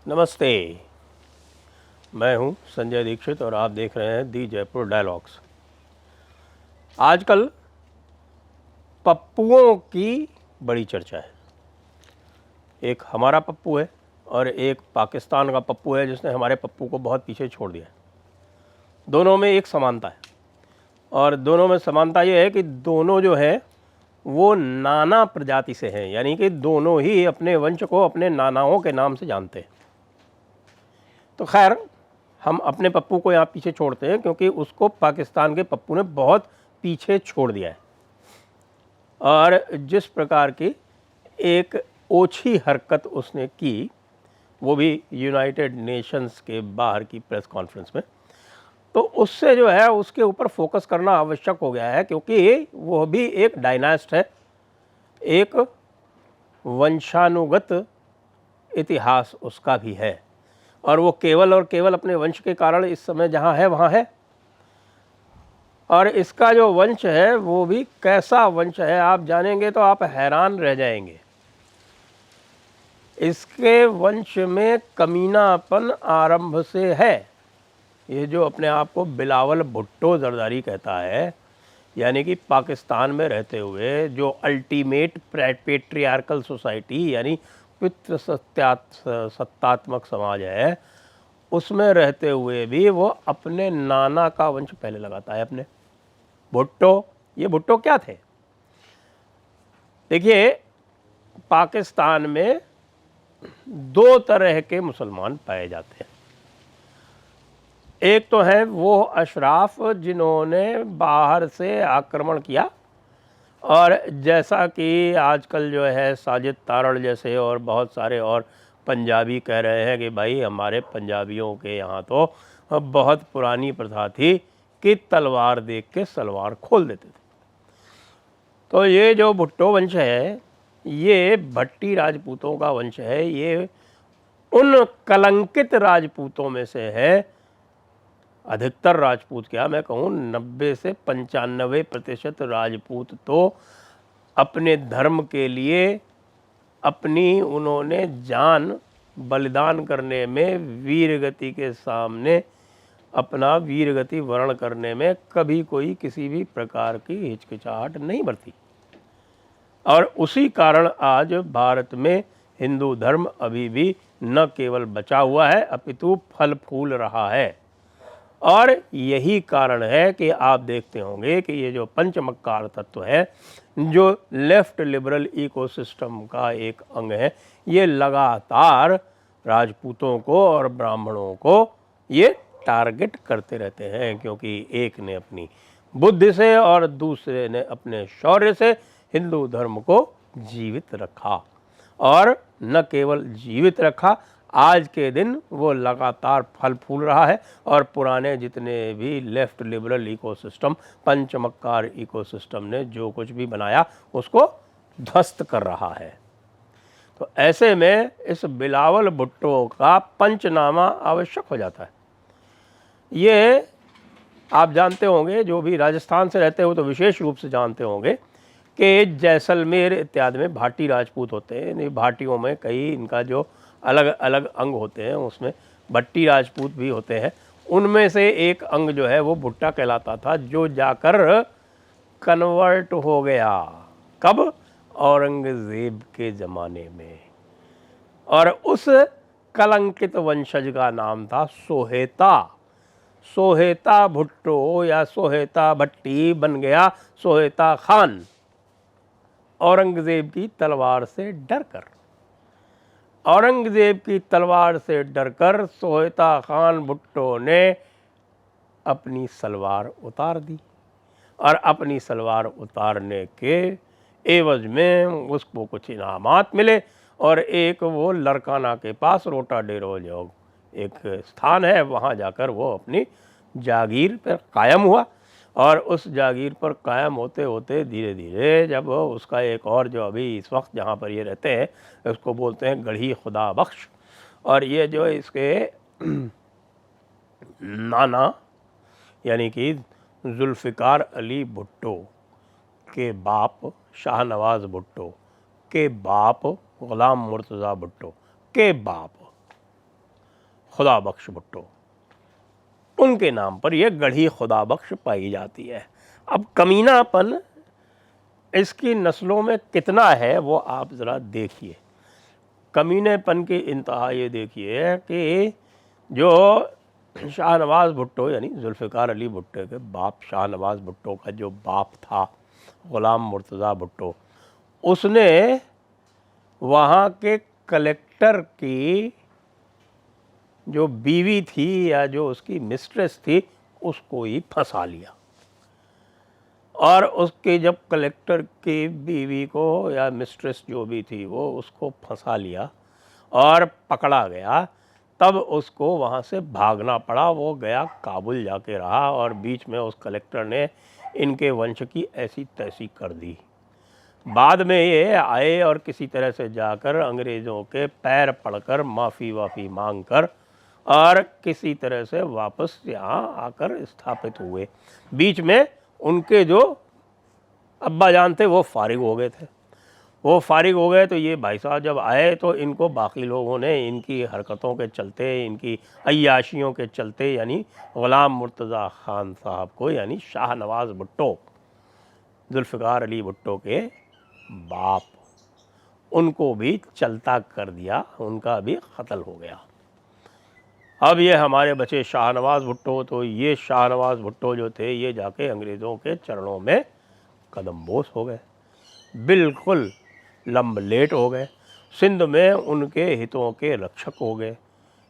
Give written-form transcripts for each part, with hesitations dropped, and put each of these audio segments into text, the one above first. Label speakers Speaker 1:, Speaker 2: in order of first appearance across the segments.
Speaker 1: नमस्ते। मैं हूं संजय दीक्षित और आप देख रहे हैं दी जयपुर डायलॉग्स। आजकल पप्पुओं की बड़ी चर्चा है। एक हमारा पप्पू है और एक पाकिस्तान का पप्पू है जिसने हमारे पप्पू को बहुत पीछे छोड़ दिया है। दोनों में एक समानता है और दोनों में समानता ये है कि दोनों जो है वो नाना प्रजाति से हैं, यानी कि दोनों ही अपने वंश को अपने नानाओं के नाम से जानते हैं। तो खैर, हम अपने पप्पू को यहाँ पीछे छोड़ते हैं क्योंकि उसको पाकिस्तान के पप्पू ने बहुत पीछे छोड़ दिया है और जिस प्रकार की एक ओछी हरकत उसने की, वो भी यूनाइटेड नेशंस के बाहर की प्रेस कॉन्फ्रेंस में, तो उससे जो है उसके ऊपर फोकस करना आवश्यक हो गया है क्योंकि वो भी एक डायनास्ट है, एक वंशानुगत इतिहास उसका भी है और वो केवल और केवल अपने वंश के कारण इस समय जहाँ है वहाँ है। और इसका जो वंश है वो भी कैसा वंश है, आप जानेंगे तो आप हैरान रह जाएंगे। इसके वंश में कमीनापन आरंभ से है। ये जो अपने आप को बिलावल भुट्टो जरदारी कहता है, यानी कि पाकिस्तान में रहते हुए जो अल्टीमेट पेट्रियार्कल सोसाइटी यानी पितृ सत्तात्मक समाज है, उसमें रहते हुए भी वो अपने नाना का वंश पहले लगाता है अपने। भुट्टो, ये भुट्टो क्या थे? देखिए, पाकिस्तान में दो तरह के मुसलमान पाए जाते हैं। एक तो है वो अशराफ जिन्होंने बाहर से आक्रमण किया और जैसा कि आजकल जो है साजिद तारड़ जैसे और बहुत सारे और पंजाबी कह रहे हैं कि भाई हमारे पंजाबियों के यहाँ तो बहुत पुरानी प्रथा थी कि तलवार देख के सलवार खोल देते थे। तो ये जो भुट्टो वंश है ये भट्टी राजपूतों का वंश है। ये उन कलंकित राजपूतों में से है। अधिकतर राजपूत, क्या मैं कहूँ 90 से 95% राजपूत तो अपने धर्म के लिए अपनी उन्होंने जान बलिदान करने में, वीरगति के सामने अपना वीरगति वर्ण करने में कभी कोई किसी भी प्रकार की हिचकिचाहट नहीं बरती। और उसी कारण आज भारत में हिंदू धर्म अभी भी न केवल बचा हुआ है अपितु फल फूल रहा है। और यही कारण है कि आप देखते होंगे कि ये जो पंचमक्कार तत्व है, जो लेफ्ट लिबरल इकोसिस्टम का एक अंग है, ये लगातार राजपूतों को और ब्राह्मणों को ये टारगेट करते रहते हैं क्योंकि एक ने अपनी बुद्धि से और दूसरे ने अपने शौर्य से हिंदू धर्म को जीवित रखा। और न केवल जीवित रखा, आज के दिन वो लगातार फल फूल रहा है और पुराने जितने भी लेफ्ट लिबरल इकोसिस्टम, पंचमक्कार इकोसिस्टम ने जो कुछ भी बनाया उसको ध्वस्त कर रहा है। तो ऐसे में इस बिलावल भुट्टो का पंचनामा आवश्यक हो जाता है। ये आप जानते होंगे, जो भी राजस्थान से रहते हो तो विशेष रूप से जानते होंगे कि जैसलमेर इत्यादि में भाटी राजपूत होते हैं। इन भाटियों में कई इनका जो अलग अलग अंग होते हैं, उसमें भट्टी राजपूत भी होते हैं। उनमें से एक अंग जो है वो भुट्टा कहलाता था, जो जाकर कन्वर्ट हो गया। कब? औरंगज़ेब के ज़माने में। और उस कलंकित वंशज का नाम था सोहेता। सोहेता भुट्टो या सोहेता भट्टी बन गया सोहेता खान, औरंगज़ेब की तलवार से डरकर। औरंगज़ेब की तलवार से डरकर सोहेता खान भुट्टो ने अपनी सलवार उतार दी और अपनी सलवार उतारने के एवज में उसको कुछ इनामात मिले और एक वो लरकाना के पास रोटा डेरो जो एक स्थान है, वहाँ जाकर वो अपनी जागीर पर कायम हुआ। और उस जागीर पर कायम होते होते धीरे धीरे जब उसका एक और, जो अभी इस वक्त जहाँ पर ये रहते हैं उसको बोलते हैं गढ़ी खुदा बख्श, और ये जो इसके नाना यानी कि जुल्फ़िकार अली भुट्टो के बाप शाहनवाज़ भुट्टो के बाप गुलाम मुर्तज़ा भुट्टो के बाप खुदाबख्श भुट्टो, उनके नाम पर यह गढ़ी खुदाबख्श पाई जाती है। अब कमीनापन इसकी नस्लों में कितना है वो आप ज़रा देखिए। कमीनेपन की इंतहा ये देखिए कि जो शाहनवाज़ भुट्टो यानी जुल्फ़िकार अली भुट्टो के बाप, शाहनवाज़ भुट्टो का जो बाप था ग़ुलाम मुर्तज़ा भुट्टो, उसने वहाँ के कलेक्टर की जो बीवी थी या जो उसकी मिस्ट्रेस थी उसको ही फंसा लिया। और उसके जब कलेक्टर की बीवी को या मिस्ट्रेस जो भी थी वो उसको फंसा लिया और पकड़ा गया, तब उसको वहाँ से भागना पड़ा। वो गया काबुल जाके रहा और बीच में उस कलेक्टर ने इनके वंश की ऐसी तैसी कर दी। बाद में ये आए और किसी तरह से जाकर अंग्रेज़ों के पैर पड़कर माफ़ी वाफ़ी मांग कर और किसी तरह से वापस यहाँ आकर स्थापित हुए। बीच में उनके जो अब्बा जान थे वो फारिग हो गए थे। वो फारिग हो गए तो ये भाई साहब जब आए तो इनको बाकी लोगों ने इनकी हरकतों के चलते, इनकी अय्याशियों के चलते, यानी ग़ुलाम मुर्तज़ा ख़ान साहब को, यानी शाहनवाज़ भुट्टो, जुल्फ़िकार अली भुट्टो के बाप, उनको भी चलता कर दिया, उनका भी कत्ल हो गया। अब ये हमारे बचे शाहनवाज़ भुट्टो, तो ये शाहनवाज़ भुट्टो जो थे ये जाके अंग्रेज़ों के चरणों में कदमबोस हो गए, बिल्कुल लम्बलेट हो गए, सिंध में उनके हितों के रक्षक हो गए,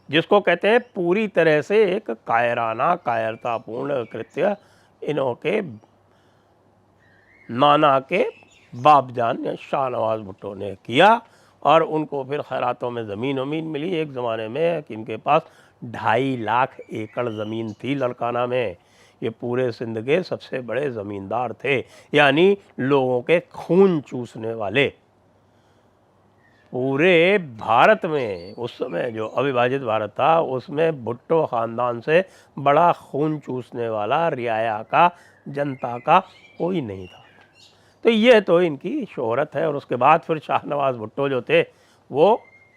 Speaker 1: जिसको कहते हैं पूरी तरह से एक कायराना कायरतापूर्ण कृत्य इन्हों के नाना के बापजान या शाहनवाज़ भुट्टो ने किया। और उनको फिर खैरातों में ज़मीन वमीन मिली। एक ज़माने में इनके पास 2.5 लाख एकड़ ज़मीन थी लड़काना में। ये पूरे सिंध के सबसे बड़े ज़मींदार थे, यानी लोगों के खून चूसने वाले। पूरे भारत में उस समय जो अविभाजित भारत था उसमें भुट्टो ख़ानदान से बड़ा खून चूसने वाला रियाया का, जनता का कोई नहीं था। तो ये तो इनकी शोहरत है। और उसके बाद फिर शाहनवाज़ भुट्टो जो थे वो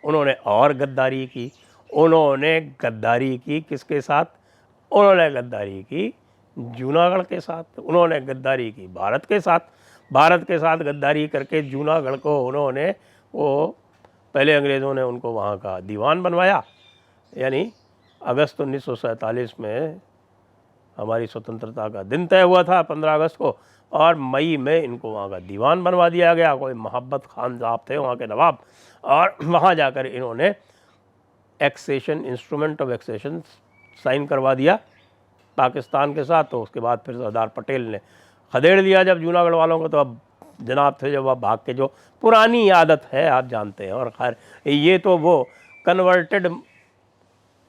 Speaker 1: उन्होंने और गद्दारी की। उन्होंने गद्दारी की किसके साथ? उन्होंने गद्दारी की जूनागढ़ के साथ, उन्होंने गद्दारी की भारत के साथ। भारत के साथ गद्दारी करके जूनागढ़ को उन्होंने, वो पहले अंग्रेज़ों ने उनको वहाँ का दीवान बनवाया, यानी अगस्त 1947 में हमारी स्वतंत्रता का दिन तय हुआ था 15 अगस्त को, और मई में इनको वहाँ का दीवान बनवा दिया गया। कोई मोहब्बत खान साहब थे वहाँ के नवाब, और वहाँ जाकर इन्होंने accession, instrument of accession sign करवा दिया पाकिस्तान के साथ। तो उसके बाद फिर सरदार पटेल ने खदेड़ दिया जब जूनागढ़ वालों को। तो अब जनाब थे जब वह भाग के, जो पुरानी आदत है आप जानते हैं। और खैर ये तो वो कन्वर्टेड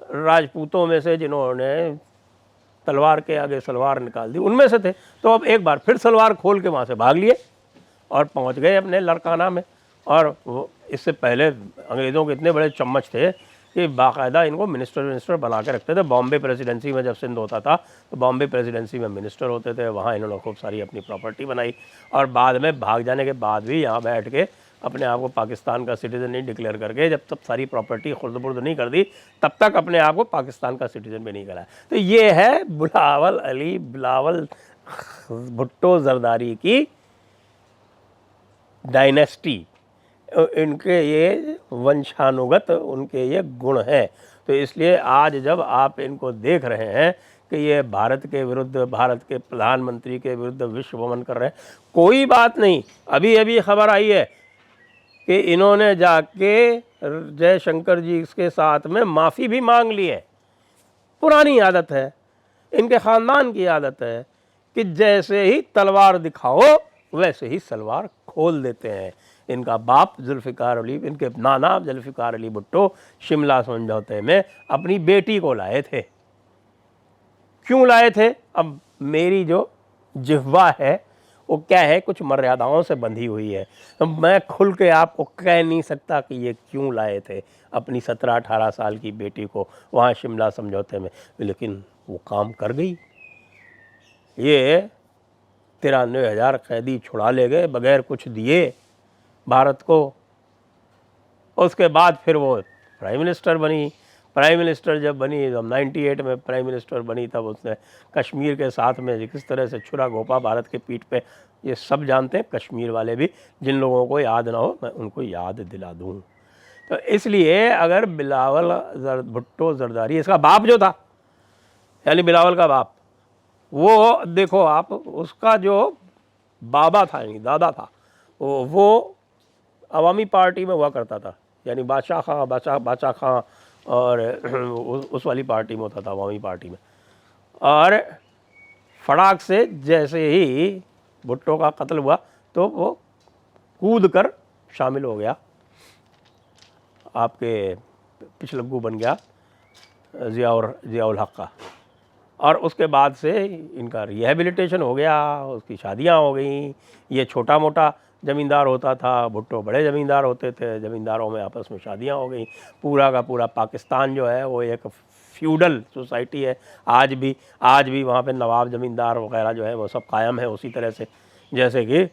Speaker 1: राजपूतों में से जिन्होंने तलवार के आगे सलवार निकाल दी उनमें से थे। तो अब एक बार फिर सलवार खोल के वहाँ से भाग लिए और पहुँच गए अपने लड़काना में। और वो इससे पहले अंग्रेज़ों के इतने बड़े चम्मच थे कि बाकायदा इनको मिनिस्टर बना के रखते थे। बॉम्बे प्रेसिडेंसी में जब सिंध होता था तो बॉम्बे प्रेसिडेंसी में मिनिस्टर होते थे, वहाँ इन्होंने खूब सारी अपनी प्रॉपर्टी बनाई। और बाद में भाग जाने के बाद भी यहाँ बैठ के अपने आप को पाकिस्तान का सिटीज़न नहीं डिक्लेयर करके, जब तक सारी प्रॉपर्टी खुर्द-बुर्द नहीं कर दी तब तक अपने आप को पाकिस्तान का सिटीज़न भी नहीं कराया। तो ये है बिलावल भुट्टो जरदारी की डायनेस्टी, इनके ये वंशानुगत उनके ये गुण हैं। तो इसलिए आज जब आप इनको देख रहे हैं कि ये भारत के विरुद्ध, भारत के प्रधानमंत्री के विरुद्ध विश्व भ्रमण कर रहे हैं, कोई बात नहीं। अभी अभी खबर आई है कि इन्होंने जाके जयशंकर जी के साथ में माफ़ी भी मांग ली है। पुरानी आदत है, इनके ख़ानदान की आदत है कि जैसे ही तलवार दिखाओ वैसे ही सलवार खोल देते हैं। इनका बाप जुल्फ़िकार अली, इनके नाना जुल्फ़िकार अली भुट्टो शिमला समझौते में अपनी बेटी को लाए थे। क्यों लाए थे? अब मेरी जो जिह्वा है वो क्या है, कुछ मर्यादाओं से बंधी हुई है, तो मैं खुल के आपको कह नहीं सकता कि ये क्यों लाए थे अपनी 17-18 साल की बेटी को वहाँ शिमला समझौते में। लेकिन वो काम कर गई। ये 93,000 कैदी छुड़ा ले गए बगैर कुछ दिए भारत को। उसके बाद फिर वो प्राइम मिनिस्टर बनी। प्राइम मिनिस्टर जब बनी, जब 98 में प्राइम मिनिस्टर बनी, तब उसने कश्मीर के साथ में किस तरह से छुरा घोंपा भारत के पीठ पे, ये सब जानते हैं कश्मीर वाले भी। जिन लोगों को याद ना हो मैं उनको याद दिला दूँ। तो इसलिए अगर बिलावल भुट्टो जरदारी, इसका बाप जो था, यानी बिलावल का बाप, वो देखो आप, उसका जो बाबा था यानी दादा था, वो अवामी पार्टी में हुआ करता था, यानी बादशाह खां और उस वाली पार्टी में होता था, अवामी पार्टी में। और फटाक से जैसे ही भुट्टो का कत्ल हुआ तो वो कूद कर शामिल हो गया, आपके पिछलग्गू बन गया ज़ियाउल हक का। और उसके बाद से इनका रिहेबिलिटेशन हो गया, उसकी शादियां हो गई। ये छोटा मोटा ज़मींदार होता था, भुट्टो बड़े ज़मींदार होते थे, ज़मींदारों में आपस में शादियां हो गई। पूरा का पूरा पाकिस्तान जो है वो एक फ्यूडल सोसाइटी है। आज भी वहाँ पे नवाब ज़मींदार वगैरह जो है वो सब कायम है उसी तरह से जैसे कि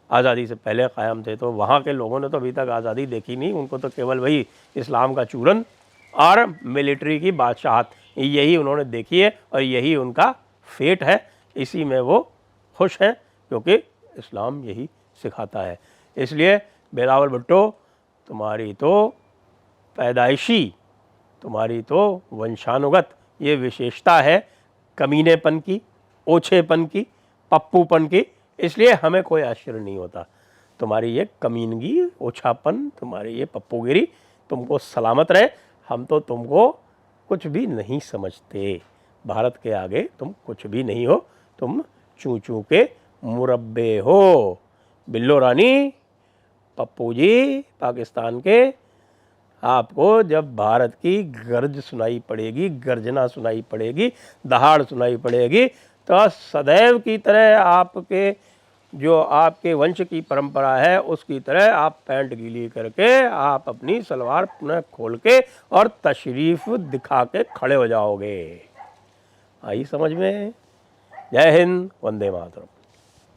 Speaker 1: आज़ादी से पहले कायम थे। तो वहाँ के लोगों ने तो अभी तक आज़ादी देखी नहीं, उनको तो केवल वही इस्लाम का चूरन और मिलिट्री की बादशाहत, यही उन्होंने देखी है और यही उनका फेट है। इसी में वो खुश हैं क्योंकि इस्लाम यही सिखाता है। इसलिए बिलावल भुट्टो, तुम्हारी तो पैदाइशी, तुम्हारी तो वंशानुगत ये विशेषता है कमीनेपन की, ओछेपन की, पप्पूपन की। इसलिए हमें कोई आश्चर्य नहीं होता। तुम्हारी ये कमीनगी, ओछापन, तुम्हारी ये पप्पूगिरी तुमको सलामत रहे। हम तो तुमको कुछ भी नहीं समझते, भारत के आगे तुम कुछ भी नहीं हो, तुम चू चू के मुरब्बे हो। बिल्लो रानी, पप्पू जी पाकिस्तान के, आपको जब भारत की गर्ज सुनाई पड़ेगी, गर्जना सुनाई पड़ेगी, दहाड़ सुनाई पड़ेगी, तो सदैव की तरह आपके जो आपके वंश की परंपरा है उसकी तरह आप पैंट गीली करके आप अपनी सलवार पुनः खोल के और तशरीफ दिखा के खड़े हो जाओगे। आई समझ में? जय हिंद, वंदे मातरम।